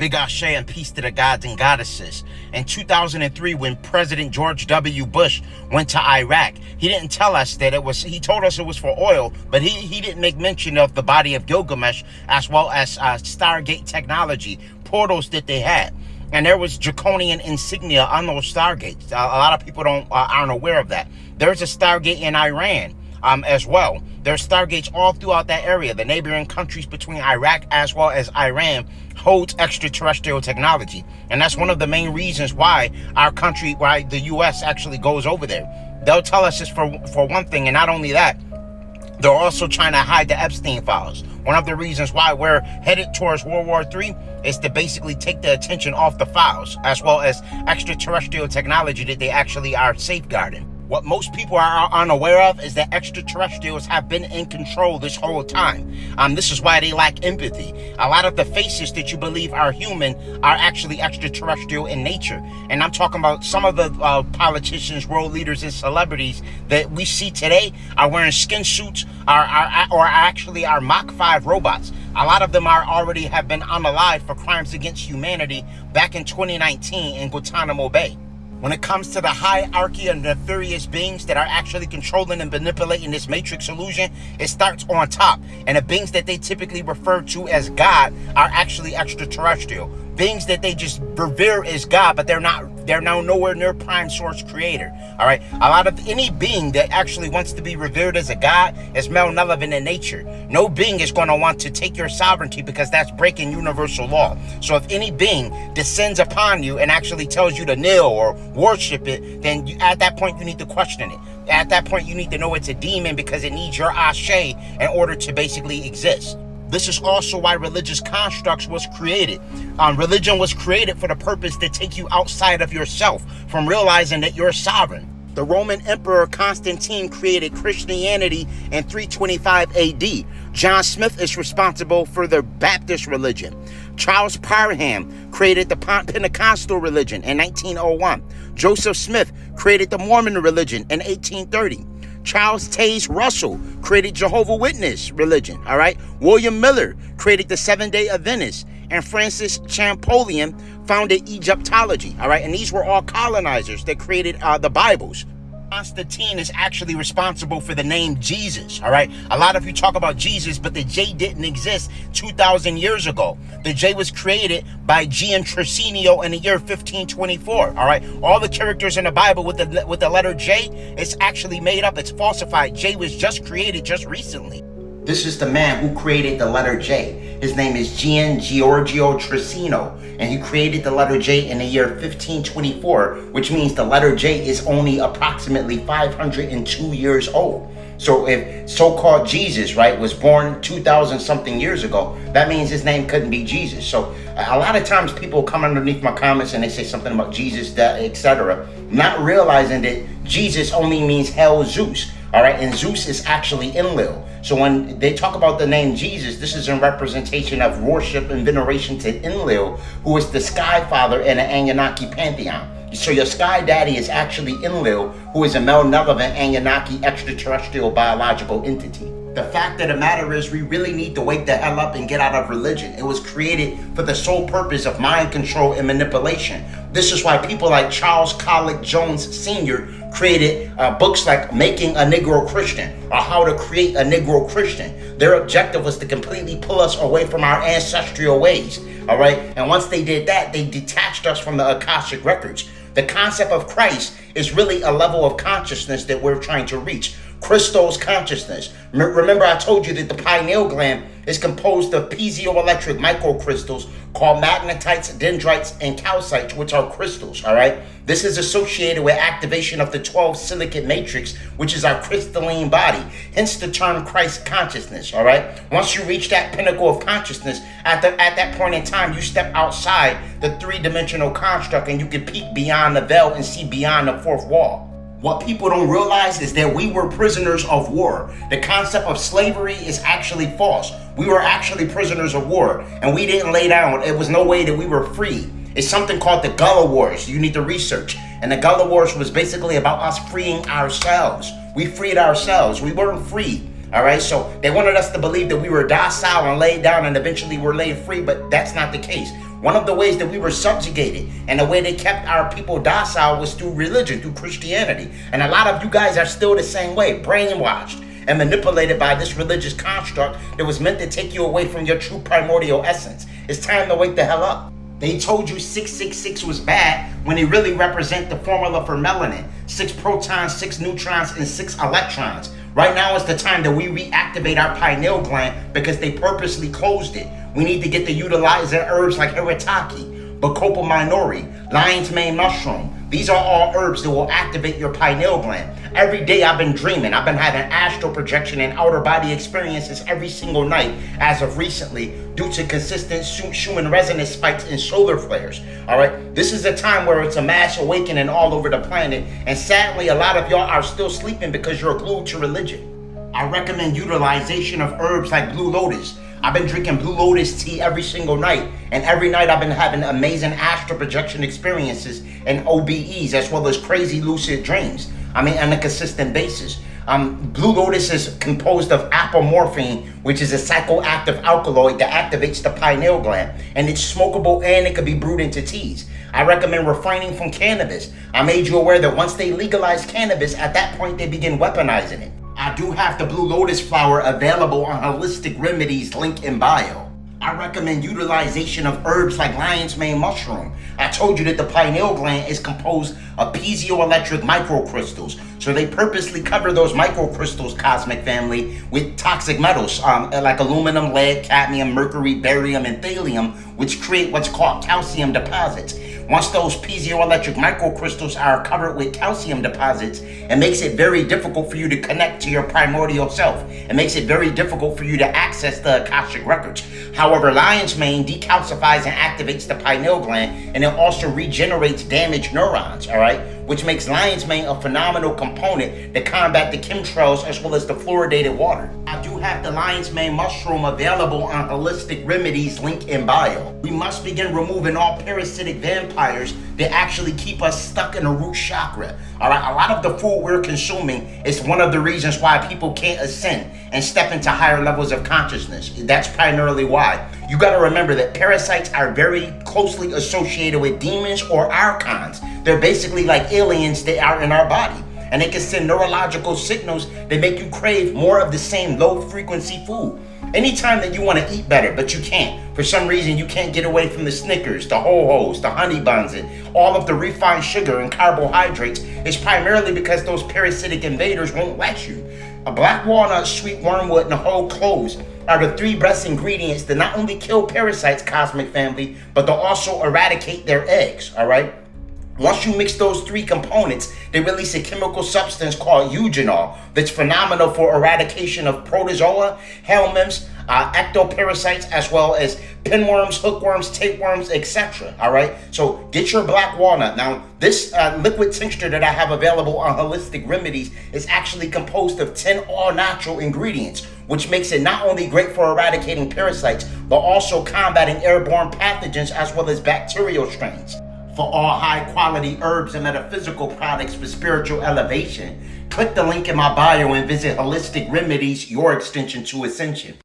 Big Ashe and peace to the gods and goddesses. In 2003, when President George W. Bush went to Iraq, he didn't tell us that he told us it was for oil, but he didn't make mention of the body of Gilgamesh as well as Stargate technology, portals that they had. And there was draconian insignia on those Stargates. A lot of people aren't aware of that. There's a Stargate in Iran as well. There's Stargates all throughout that area. The neighboring countries between Iraq as well as Iran holds extraterrestrial technology. And that's one of the main reasons why why the U.S. actually goes over there. They'll tell us this for one thing, and not only that, they're also trying to hide the Epstein files. One of the reasons why we're headed towards World War III is to basically take the attention off the files, as well as extraterrestrial technology that they actually are safeguarding. What most people are unaware of is that extraterrestrials have been in control this whole time. This is why they lack empathy. A lot of the faces that you believe are human are actually extraterrestrial in nature. And I'm talking about some of the politicians, world leaders, and celebrities that we see today are wearing skin suits or actually are Mach 5 robots. A lot of them have been unalived for crimes against humanity back in 2019 in Guantanamo Bay. When it comes to the hierarchy of nefarious beings that are actually controlling and manipulating this matrix illusion, it starts on top. And the beings that they typically refer to as God are actually extraterrestrial. Beings that they just revere as God, but they're now nowhere near prime source creator. All right. A lot of any being that actually wants to be revered as a God is malevolent in nature. No being is going to want to take your sovereignty because that's breaking universal law. So if any being descends upon you and actually tells you to kneel or worship it, then at that point you need to question it. At that point you need to know it's a demon because it needs your ashe in order to basically exist. This is also why religious constructs was created. Religion was created for the purpose to take you outside of yourself from realizing that you're sovereign. The Roman Emperor Constantine created Christianity in 325 AD. John Smith is responsible for the Baptist religion. Charles Parham created the Pentecostal religion in 1901. Joseph Smith created the Mormon religion in 1830. Charles Taze Russell created Jehovah's Witness religion, all right? William Miller created the Seventh-day Adventists, and Francis Champollion founded Egyptology, all right? And these were all colonizers that created the Bibles. Constantine is actually responsible for the name Jesus, all right? A lot of you talk about Jesus, but the J didn't exist 2,000 years ago. The J was created by Gian Tracinio in the year 1524, all right? All the characters in the Bible with the letter J, it's actually made up. It's falsified. J was just created just recently. This is the man who created the letter J. His name is Gian Giorgio Tricino, and he created the letter J in the year 1524, which means the letter J is only approximately 502 years old. So if so-called Jesus, right, was born 2,000 something years ago, that means his name couldn't be Jesus. So a lot of times people come underneath my comments and they say something about Jesus, that, etc., not realizing that Jesus only means hell Zeus. All right, and Zeus is actually Enlil. So when they talk about the name Jesus, this is in representation of worship and veneration to Enlil, who is the sky father in the Anunnaki pantheon. So your sky daddy is actually Enlil, who is a malevolent Anunnaki extraterrestrial biological entity. The fact of the matter is we really need to wake the hell up and get out of religion. It was created for the sole purpose of mind control and manipulation. This is why people like Charles Collick Jones Sr. created books like Making a Negro Christian or How to Create a Negro Christian. Their objective was to completely pull us away from our ancestral ways, all right? And once they did that, they detached us from the Akashic records. The concept of Christ is really a level of consciousness that we're trying to reach. Christos consciousness. Remember I told you that the pineal gland is composed of piezoelectric microcrystals called magnetites, dendrites, and calcites, which are crystals, all right? This is associated with activation of the 12 silicate matrix, which is our crystalline body, hence the term Christ consciousness, all right? Once you reach that pinnacle of consciousness, at that point in time, you step outside the three-dimensional construct and you can peek beyond the veil and see beyond the fourth wall. What people don't realize is that we were prisoners of war. The concept of slavery is actually false. We were actually prisoners of war, and we didn't lay down. It was no way that we were free. It's something called the Gullah Wars. You need to research. And the Gullah Wars was basically about us freeing ourselves. We freed ourselves. We weren't free. All right, so they wanted us to believe that we were docile and laid down and eventually were laid free, but that's not the case. One of the ways that we were subjugated and the way they kept our people docile was through religion, through Christianity. And a lot of you guys are still the same way, brainwashed and manipulated by this religious construct that was meant to take you away from your true primordial essence. It's time to wake the hell up. They told you 666 was bad when they really represent the formula for melanin. 6 protons, 6 neutrons, and 6 electrons. Right now is the time that we reactivate our pineal gland because they purposely closed it. We need to get to utilizing herbs like Hirataki, Bacopa minori, lion's mane mushroom. These are all herbs that will activate your pineal gland. Every day I've been dreaming. I've been having astral projection and outer body experiences every single night as of recently due to consistent Schumann resonance spikes and solar flares. All right, this is a time where it's a mass awakening all over the planet. And sadly, a lot of y'all are still sleeping because you're glued to religion. I recommend utilization of herbs like blue lotus. I've been drinking blue lotus tea every single night, and every night I've been having amazing astral projection experiences and OBEs, as well as crazy lucid dreams. On a consistent basis. Blue lotus is composed of apomorphine, which is a psychoactive alkaloid that activates the pineal gland, and it's smokable and it can be brewed into teas. I recommend refraining from cannabis. I made you aware that once they legalize cannabis, at that point they begin weaponizing it. I do have the blue lotus flower available on Holistic Remedies, link in bio. I recommend utilization of herbs like lion's mane mushroom. I told you that the pineal gland is composed of piezoelectric microcrystals. So they purposely cover those microcrystals, cosmic family, with toxic metals like aluminum, lead, cadmium, mercury, barium, and thallium, which create what's called calcium deposits. Once those piezoelectric microcrystals are covered with calcium deposits, it makes it very difficult for you to connect to your primordial self. It makes it very difficult for you to access the Akashic records. However, lion's mane decalcifies and activates the pineal gland, and it also regenerates damaged neurons, all right? Which makes lion's mane a phenomenal component to combat the chemtrails as well as the fluoridated water. I do have the lion's mane mushroom available on Holistic Remedies, link in bio. We must begin removing all parasitic vampires that actually keep us stuck in the root chakra. All right, a lot of the food we're consuming is one of the reasons why people can't ascend and step into higher levels of consciousness. That's primarily why. You got to remember that parasites are very closely associated with demons or archons. They're basically like aliens that are in our body. And they can send neurological signals that make you crave more of the same low frequency food. Anytime that you want to eat better, but you can't. For some reason, you can't get away from the Snickers, the Ho-Hos, the honey buns, and all of the refined sugar and carbohydrates. It's primarily because those parasitic invaders won't let you. A black walnut, sweet wormwood, and whole cloves are the 3 best ingredients that not only kill parasites, cosmic family, but they'll also eradicate their eggs, all right? Once you mix those 3 components, they release a chemical substance called eugenol that's phenomenal for eradication of protozoa, helminths, ectoparasites, as well as pinworms, hookworms, tapeworms, etc. All right, so get your black walnut. Now, this liquid tincture that I have available on Holistic Remedies is actually composed of 10 all-natural ingredients, which makes it not only great for eradicating parasites, but also combating airborne pathogens as well as bacterial strains. For all high-quality herbs and metaphysical products for spiritual elevation, click the link in my bio and visit Holistic Remedies, your extension to ascension.